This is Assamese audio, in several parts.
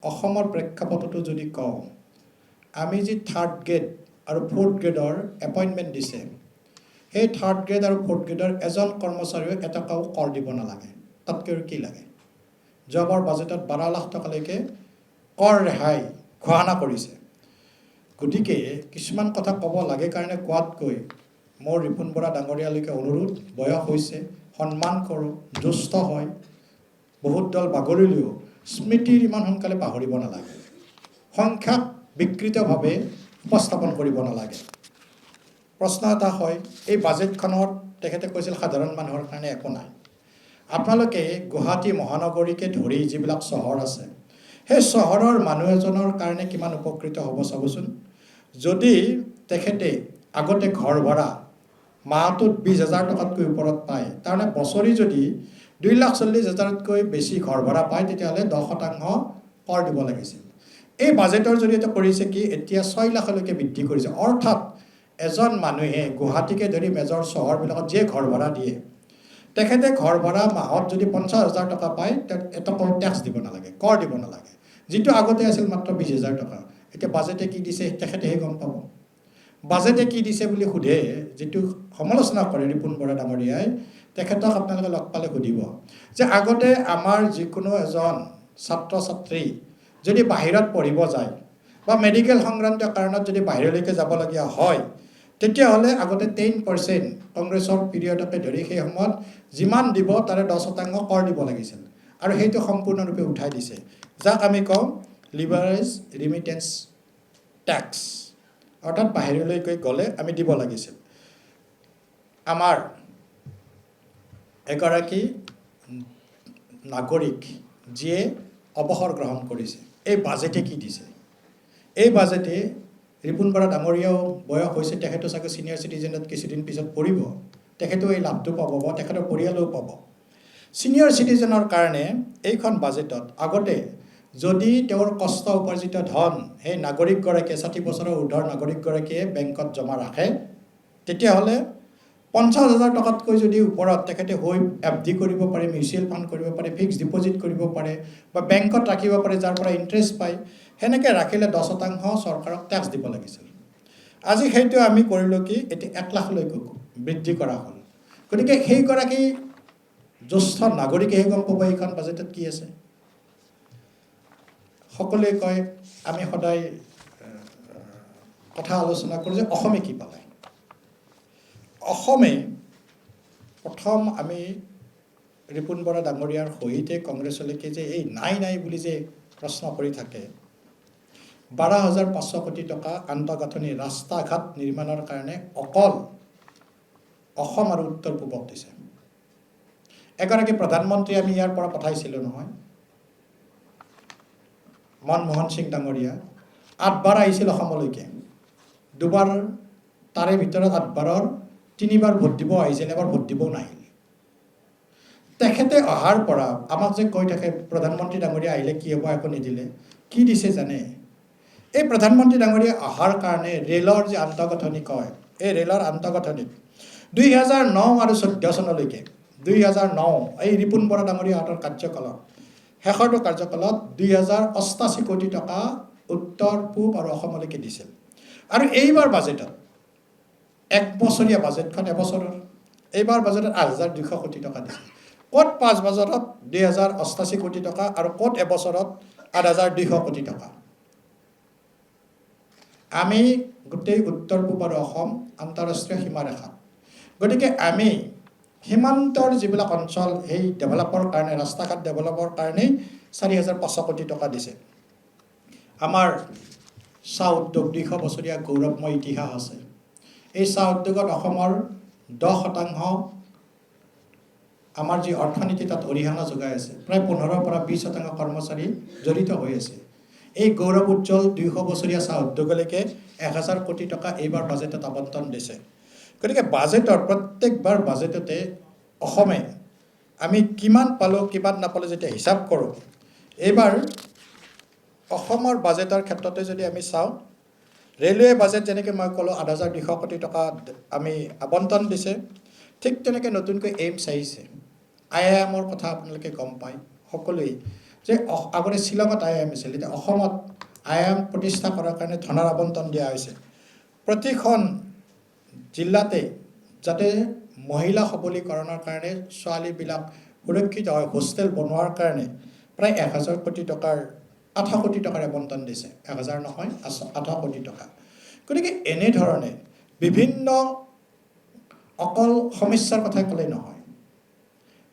অসমৰ প্ৰেক্ষাপটতো যদি কওঁ আমি যি থাৰ্ড গ্ৰেড আৰু ফ'ৰ্থ গ্ৰেডৰ এপইণ্টমেণ্ট দিছে সেই থাৰ্ড গ্ৰেড আৰু ফ'ৰ্থ গ্ৰেডৰ এজন কৰ্মচাৰীও এটকাও কৰ দিব নালাগে তাতকৈ আৰু কি লাগে যোৱাবাৰ বাজেটত 12 লাখ টকালৈকে কৰ ৰেহাই ঘোষণা কৰিছে গতিকে কিছুমান কথা ক'ব লাগে কাৰণে কোৱাতকৈ মোৰ ৰিপুণ বৰা ডাঙৰীয়ালৈকে অনুৰোধ বয়স হৈছে সন্মান কৰোঁ জ্যেষ্ঠ হয় বহুত দল বাগৰিলেও স্মৃতিৰ ইমান সোনকালে পাহৰিব নালাগে সংখ্যাক বিকৃতভাৱে উপস্থাপন কৰিব নালাগে প্ৰশ্ন এটা হয় এই বাজেটখনত তেখেতে কৈছিল সাধাৰণ মানুহৰ কাৰণে একো নাই আপোনালোকে গুৱাহাটী মহানগৰীকে ধৰি যিবিলাক চহৰ আছে সেই চহৰৰ মানুহ এজনৰ কাৰণে কিমান উপকৃত হ'ব চাবচোন যদি তেখেতে আগতে ঘৰ ভৰা মাহটোত 20,000 টকাতকৈ ওপৰত পায় তাৰমানে বছৰি যদি 2,40,000তকৈ বেছি ঘৰ ভৰা পায় তেতিয়াহ'লে 10% কৰ দিব লাগিছিল এই বাজেটৰ জৰিয়তে কৰিছে কি এতিয়া 6 লাখলৈকে বৃদ্ধি কৰিছে অৰ্থাৎ এজন মানুহে গুৱাহাটীকে ধৰি মেজৰ চহৰবিলাকত যে ঘৰ ভৰা দিয়ে তেখেতে ঘৰ ভৰা মাহত যদি 50,000 টকা পায় এটকাও টেক্স দিব নালাগে কৰ দিব নালাগে যিটো আগতে আছিল মাত্ৰ 20,000 টকা এতিয়া বাজেটে কি দিছে তেখেতেহে গম পাব বাজেটে কি দিছে বুলি সোধে যেটো সমালোচনা কৰে ৰিপুণ বৰা ডাঙৰীয়াই তেখেতক আপোনালোকে লগ পালে সুধিব যে আগতে আমাৰ যিকোনো এজন ছাত্ৰ ছাত্ৰী যদি বাহিৰত পঢ়িব যায় বা মেডিকেল সংক্ৰান্তীয় কাৰণত যদি বাহিৰলৈকে যাব লগা হয় তেতিয়াহ'লে আগতে 10% কংগ্ৰেছৰ পিৰিয়ডকে ধৰি সেই সময়ত যিমান দিব তাৰে 10% কৰ দিব লাগিছিল আৰু সেইটো সম্পূৰ্ণৰূপে উঠাই দিছে যাক আমি কওঁ লিবাৰেজ ৰিমিটেন্স টেক্স অৰ্থাৎ বাহিৰলৈকে গ'লে আমি দিব লাগিছিল আমাৰ এগৰাকী নাগৰিক যিয়ে অৱসৰ গ্ৰহণ কৰিছে এই বাজেটে কি দিছে এই বাজেটে ৰিপুণ বৰা ডাঙৰীয়াও বয়স হৈছে তেখেতো চাগে সিনিয়ৰ সিটিজেনত কিছুদিন পিছত পৰিব তেখেতেও এই লাভটো পাব বা তেখেতৰ পৰিয়ালেও পাব সিনিয়ৰ সিটিজেনৰ কাৰণে এইখন বাজেটত আগতে যদি তেওঁৰ কষ্ট উপাৰ্জিত ধন সেই নাগৰিকগৰাকীয়ে 60 বছৰৰ ঊৰ্ধৰ নাগৰিকগৰাকীয়ে বেংকত জমা ৰাখে তেতিয়াহ'লে 50,000 টকাতকৈ যদি ওপৰত তেখেতে হৈ এফডি কৰিব পাৰে মিউচুৱেল ফাণ্ড কৰিব পাৰে ফিক্সড ডিপজিট কৰিব পাৰে বা বেংকত ৰাখিব পাৰে যাৰ পৰা ইণ্টাৰেষ্ট পায় হেনেকৈ ৰাখিলে 10% চৰকাৰক টেক্স দিব লাগিছিল আজি সেইটো আমি কৰিলোঁ কি এতিয়া 1 লাখলৈকে বৃদ্ধি কৰা হ'ল গতিকে সেইগৰাকী জ্যেষ্ঠ নাগৰিকেহে গম পাব এইখন বাজেটত কি আছে সকলোৱে কয় আমি সদায় কথা আলোচনা কৰোঁ যে অসমে কি পালে অসমে প্ৰথম আমি ৰিপুণ বৰা ডাঙৰীয়াৰ সহিতে কংগ্ৰেছলৈকে যে এই নাই বুলি যে প্ৰশ্ন কৰি থাকে 12,500 কোটি টকা আন্তঃগাঁথনি ৰাস্তা ঘাট নিৰ্মাণৰ কাৰণে অকল অসম আৰু উত্তৰ পূবক দিছে এগৰাকী প্ৰধানমন্ত্ৰী আমি ইয়াৰ পৰা পঠাইছিলোঁ নহয় মনমোহন সিং ডাঙৰীয়া 8বাৰ আহিছিল অসমলৈকে দুবাৰ তাৰে ভিতৰত 8বাৰৰ 3বাৰ ভোট দিব আহিছিল এবাৰ ভোট দিবও নাহিল তেখেতে অহাৰ পৰা আমাক যে কৈ থাকে প্ৰধানমন্ত্ৰী ডাঙৰীয়া আহিলে কি হ'ব একো নিদিলে কি দিছে জানে এই প্ৰধানমন্ত্ৰী ডাঙৰীয়া অহাৰ কাৰণে ৰেলৰ যে আন্তঃগাঁথনি কয় এই ৰেলৰ আন্তঃগাঁথনিত 2009 আৰু 14 চনলৈকে 2009 এই ৰিপুণ বৰা ডাঙৰীয়াহঁতৰ কাৰ্যকালত শেষৰটো কাৰ্যকালত 2,088 কোটি টকা উত্তৰ পূব আৰু অসমলৈকে দিছিল আৰু এইবাৰ বাজেটত এক বছৰীয়া বাজেটখন এবছৰৰ এইবাৰ বাজেটত 8,200 কোটি টকা দিছে ক'ত 5 বছৰত 2,088 কোটি টকা আৰু ক'ত এবছৰত 8,200 কোটি টকা আমি গোটেই উত্তৰ পূব আৰু অসম আন্তঃৰাষ্ট্ৰীয় সীমাৰেখা গতিকে আমি সীমান্তৰ যিবিলাক অঞ্চল সেই ডেভেলপৰ কাৰণে ৰাস্তা ঘাট ডেভেলপৰ কাৰণে 4,500 কোটি টকা দিছে আমাৰ চাহ উদ্যোগ 200 বছৰীয়া গৌৰৱময় ইতিহাস আছে এই চাহ উদ্যোগত অসমৰ 10% আমাৰ যি অৰ্থনীতি তাত অৰিহণা যোগাই আছে প্ৰায় 15 পৰা 20% কৰ্মচাৰী জড়িত হৈ আছে এই গৌৰৱ উজ্জ্বল 200 বছৰীয়া চাহ উদ্যোগলৈকে 1,000 কোটি টকা এইবাৰ বাজেটত আবণ্টন দিছে গতিকে বাজেটৰ প্ৰত্যেকবাৰ বাজেটতে অসমে আমি কিমান পালোঁ কিমান নাপালোঁ যেতিয়া হিচাপ কৰোঁ এইবাৰ অসমৰ বাজেটৰ ক্ষেত্ৰতে যদি আমি চাওঁ ৰেলৱে বাজেট যেনেকৈ মই ক'লোঁ 8,200 কোটি টকা আমি আবণ্টন দিছে ঠিক তেনেকৈ নতুনকৈ এইমছ আহিছে IIMৰ কথা আপোনালোকে গম পায় সকলোৱে যে আগতে শ্বিলঙত IIM আছিল, এতিয়া অসমত IIM প্ৰতিষ্ঠা কৰাৰ কাৰণে ধনৰ আবণ্টন দিয়া হৈছে। প্ৰতিখন জিলাতে যাতে মহিলা সবলীকৰণৰ কাৰণে ছোৱালীবিলাক সুৰক্ষিত হয়, হোষ্টেল বনোৱাৰ কাৰণে প্ৰায় 1000 কোটি টকাৰ 8 কোটি টকাৰ আবণ্টন দিছে। 1000 নহয়, 8 কোটি টকা। গতিকে এনেধৰণে বিভিন্ন অকল সমস্যাৰ কথা ক'লেই নহয়।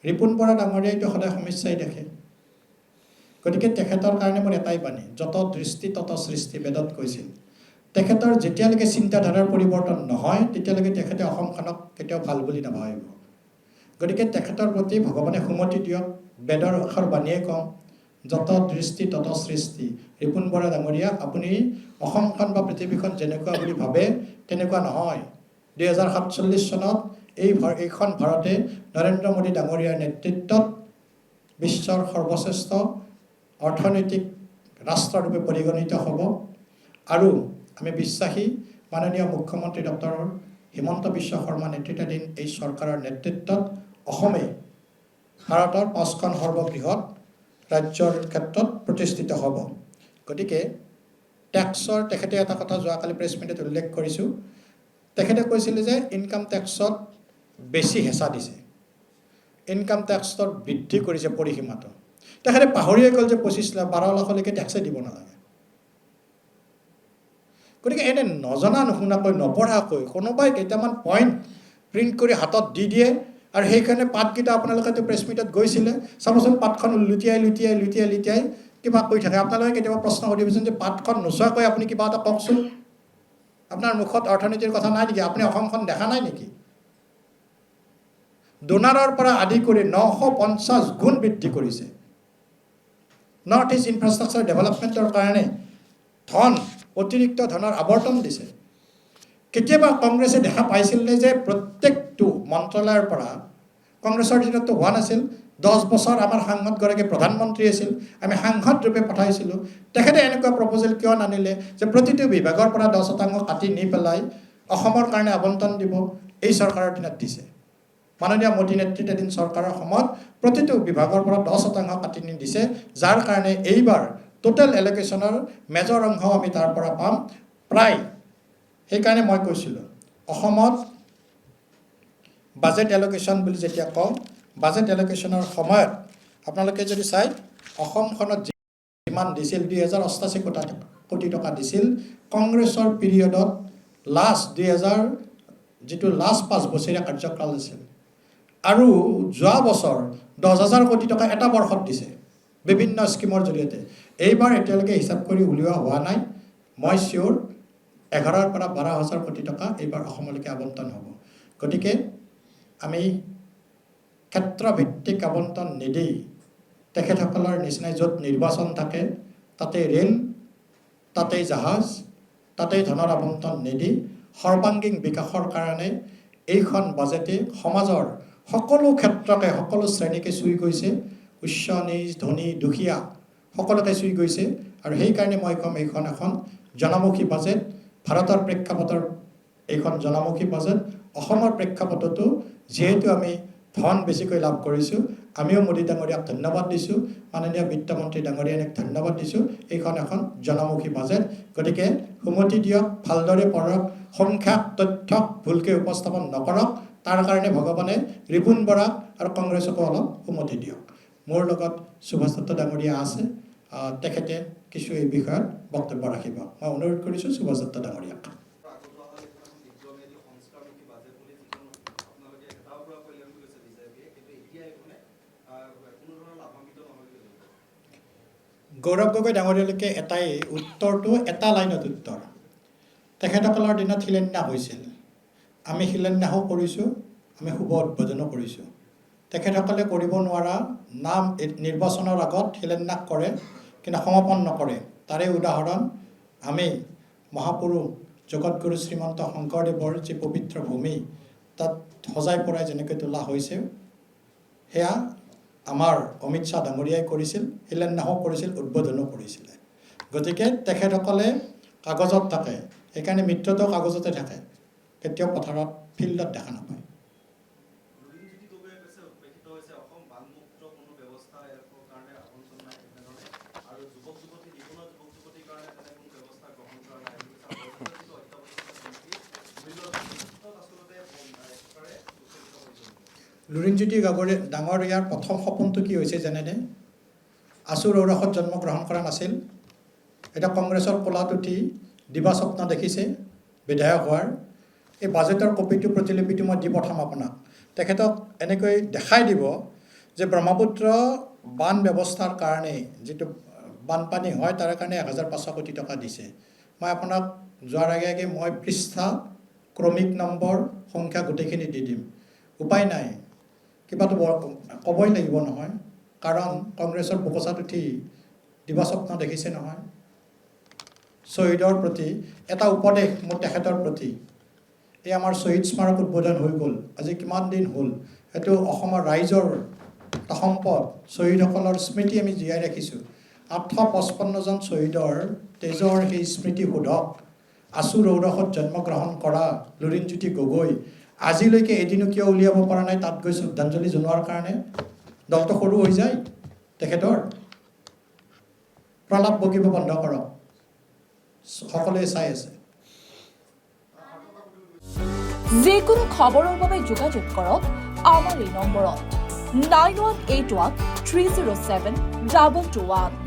ৰিপুণ বৰা ডাঙৰীয়াইতো সদায় সমস্যাই দেখে। গতিকে তেখেতৰ কাৰণে মোৰ এটাই বাণী, যত দৃষ্টি তত সৃষ্টি বেদত কৈছিল। তেখেতৰ যেতিয়ালৈকে চিন্তাধাৰাৰ পৰিৱৰ্তন নহয় তেতিয়ালৈকে তেখেতে অসমখনক কেতিয়াও ভাল বুলি নাভাবিব। গতিকে তেখেতৰ প্ৰতি ভগৱানে সুমতি দিয়ক। বেদৰ আখৰ বাণীয়ে কওঁ, যত দৃষ্টি তত সৃষ্টি। ৰিপুণ বৰা ডাঙৰীয়া, আপুনি অসমখন বা পৃথিৱীখন যেনেকুৱা বুলি ভাবে তেনেকুৱা নহয়। 2047 চনত এইখন ভাৰতে নৰেন্দ্ৰ মোদী ডাঙৰীয়াৰ নেতৃত্বত বিশ্বৰ সৰ্বশ্ৰেষ্ঠ অৰ্থনৈতিক ৰাষ্ট্ৰৰূপে পৰিগণিত হ'ব। আৰু আমি বিশ্বাসী মাননীয় মুখ্যমন্ত্ৰী ডক্টৰ হিমন্ত বিশ্ব শৰ্মা নেতৃত্বাধীন এই চৰকাৰৰ নেতৃত্বত অসমে ভাৰতৰ 5খন সৰ্ববৃহৎ ৰাজ্যৰ ক্ষেত্ৰত প্ৰতিষ্ঠিত হ'ব। গতিকে টেক্সৰ তেখেতে এটা কথা যোৱাকালি প্ৰেছ মিটত উল্লেখ কৰিছোঁ। তেখেতে কৈছিলে যে ইনকাম টেক্সত বেছি হেঁচা দিছে, ইনকাম টেক্সৰ বৃদ্ধি কৰিছে পৰিসীমাটো। তেখেতে পাহৰিয়ে গ'ল যে 25 লাখ 12 লাখলৈকে টেক্সে দিব নালাগে। গতিকে এনে নজনা নুশুনাকৈ নপঢ়াকৈ কোনোবাই কেইটামান পইণ্ট প্ৰিণ্ট কৰি হাতত দি দিয়ে আৰু সেইকাৰণে পাতকেইটা আপোনালোকেতো প্ৰেছ মিটত গৈছিলে, চাবচোন পাতখন লুটিয়াই কিবা কৈ থাকে। আপোনালোকে কেতিয়াবা প্ৰশ্ন সুধিবচোন যে পাতখন নোচোৱাকৈ আপুনি কিবা এটা কওকচোন। আপোনাৰ মুখত অৰ্থনীতিৰ কথা নাই নেকি? আপুনি অসমখন দেখা নাই নেকি? ডোনাৰৰ পৰা আদি কৰি 950 গুণ বৃদ্ধি কৰিছে। নৰ্থ ইষ্ট ইনফ্ৰাষ্ট্ৰাকচাৰ ডেভেলপমেণ্টৰ কাৰণে ধন, অতিৰিক্ত ধনৰ আৱৰ্তন দিছে। কেতিয়াবা কংগ্ৰেছে দেখা পাইছিলে যে প্ৰত্যেকটো মন্ত্ৰালয়ৰ পৰা, কংগ্ৰেছৰ দিনততো হোৱা নাছিল, 10 বছৰ আমাৰ সাংসদগৰাকী প্ৰধানমন্ত্ৰী আছিল, আমি সাংসদ ৰূপে পঠাইছিলোঁ। তেখেতে এনেকুৱা প্ৰপ'জেল কিয় নানিলে যে প্ৰতিটো বিভাগৰ পৰা 10% কাটি নি পেলাই অসমৰ কাৰণে আবণ্টন দিব? এই চৰকাৰৰ দিনত দিছে। মাননীয় মোদী নেতৃত্বাধীন চৰকাৰৰ সময়ত প্ৰতিটো বিভাগৰ পৰা 10% কাটি নি দিছে, যাৰ কাৰণে এইবাৰ টোটেল এলোকেশ্যনৰ মেজৰ অংশ আমি তাৰ পৰা পাম প্ৰায়। সেইকাৰণে মই কৈছিলোঁ অসমত বাজেট এলোকেশ্যন বুলি যেতিয়া কওঁ, বাজেট এলোকেশ্যনৰ সময়ত আপোনালোকে যদি চাই অসমখনত যিমান দিছিল 2088 কোটি টকা দিছিল কংগ্ৰেছৰ পিৰিয়ডত যিটো লাষ্ট 5 বছৰীয়া কাৰ্যকাল আছিল। আৰু যোৱা বছৰ 10,000 কোটি টকা এটা বৰ্ষত দিছে বিভিন্ন স্কিমৰ জৰিয়তে। এইবাৰ এতিয়ালৈকে হিচাপ কৰি উলিওৱা হোৱা নাই। মই চিয়'ৰ 11,000 পৰা 12,000 কোটি টকা এইবাৰ অসমলৈকে আবণ্টন হ'ব। গতিকে আমি ক্ষেত্ৰভিত্তিক আবণ্টন নিদি তেখেতসকলৰ নিচিনাই য'ত নিৰ্বাচন থাকে তাতে ৰেল, তাতেই জাহাজ, তাতেই ধনৰ আবণ্টন নিদি সৰ্বাংগীন বিকাশৰ কাৰণে এইখন বাজেটে সমাজৰ সকলো ক্ষেত্ৰকে, সকলো শ্ৰেণীকে চুই গৈছে। উচ্চ নিচ, ধনী দুখীয়া সকলোকে চুই গৈছে। আৰু সেইকাৰণে মই ক'ম এইখন এখন জনমুখী বাজেট। ভাৰতৰ প্ৰেক্ষাপটৰ এইখন জনমুখী বাজেট। অসমৰ প্ৰেক্ষাপটতো যিহেতু আমি ধন বেছিকৈ লাভ কৰিছোঁ, আমিও মোদী ডাঙৰীয়াক ধন্যবাদ দিছোঁ, মাননীয় বিত্তমন্ত্ৰী ডাঙৰীয়াক ধন্যবাদ দিছোঁ। এইখন এখন জনমুখী বাজেট। গতিকে সুমতি দিয়ক, ভালদৰে পঢ়ক, সংখ্যাক তথ্যক ভুলকৈ উপস্থাপন নকৰক। তাৰ কাৰণে ভগৱানে ৰিপুণ বৰা আৰু কংগ্ৰেছকো অলপ সুমতি দিয়ক। মোৰ লগত সুভাষ দত্ত ডাঙৰীয়া আছে, তেখেতে কিছু এই বিষয়ত বক্তব্য ৰাখিব। মই অনুৰোধ কৰিছোঁ সুভাষ দত্ত ডাঙৰীয়াক। গৌৰৱ গগৈ ডাঙৰীয়ালৈকে এটাই উত্তৰটো, এটা লাইনত উত্তৰ। তেখেতসকলৰ দিনত শিলান্যাস হৈছিল, আমি শিলান্যাসো কৰিছোঁ, আমি শুভ উদ্বোধনো কৰিছোঁ। তেখেতসকলে কৰিব নোৱাৰা নাম নিৰ্বাচনৰ আগত শিলান্যাস কৰে কিন্তু সমাপন নকৰে। তাৰে উদাহৰণ আমি মহাপুৰুষ জগতগুৰু শ্ৰীমন্ত শংকৰদেৱৰ যি পবিত্ৰ ভূমি তাত সজাই পৰাই যেনেকৈ তোলা হৈছে, সেয়া আমাৰ অমিত শ্বাহ ডাঙৰীয়াই কৰিছিল, শিলান্যাসো কৰিছিল, উদ্বোধনো কৰিছিলে। গতিকে তেখেতসকলে কাগজত থাকে, সেইকাৰণে মিত্ৰতো কাগজতে থাকে, কেতিয়াও পথাৰত ফিল্ডত দেখা নাপায়। লুৰিণজ্যোতি গগৈ ডাঙৰীয়াৰ প্ৰথম সপোনটো কি হৈছে জানেনে? আছুৰ ঔৰসত জন্মগ্ৰহণ কৰা নাছিল। এতিয়া কংগ্ৰেছৰ কোলাত উঠি দিবা স্বপ্ন দেখিছে বিধায়ক হোৱাৰ। এই বাজেটৰ কপিটো প্ৰতিলিপিটো মই দি পঠাম আপোনাক। তেখেতক এনেকৈ দেখাই দিব যে ব্ৰহ্মপুত্ৰ বান ব্যৱস্থাৰ কাৰণে যিটো বানপানী হয় তাৰ কাৰণে 1500 কোটি টকা দিছে। মই আপোনাক যোৱাৰ আগে আগে মই পৃষ্ঠা ক্ৰমিক নম্বৰ সংখ্যা গোটেইখিনি দি দিম। উপায় নাই, কিবাটো ক'বই লাগিব নহয়, কাৰণ কংগ্ৰেছৰ বুকচাত উঠি দিবা স্বপ্ন দেখিছে নহয়। শ্বহীদৰ প্ৰতি এটা উপদেশ মোৰ তেখেতৰ প্ৰতি। এই আমাৰ শ্বহীদ স্মাৰক উদ্বোধন হৈ গ'ল, আজি কিমান দিন হ'ল। সেইটো অসমৰ ৰাইজৰ এটা সম্পদ, শ্বহীদসকলৰ স্মৃতি আমি জীয়াই ৰাখিছোঁ। 855জন শ্বহীদৰ তেজৰ সেই স্মৃতি সোধক। আছুৰ ঔৰসত জন্মগ্ৰহণ কৰা লুৰিণজ্যোতি গগৈ আজিলৈকে এদিনো কিয় উলিয়াব পৰা নাই তাত গৈ শ্ৰদ্ধাঞ্জলি জনোৱাৰ কাৰণে? দলটো সৰু হৈ যায় তেখেতৰ। প্ৰলাপ বকিব বন্ধ কৰক, সকলোৱে চাই আছে। যিকোনো খবৰৰ বাবে যোগাযোগ কৰক আমাৰ এই নম্বৰত 9181 307 2221।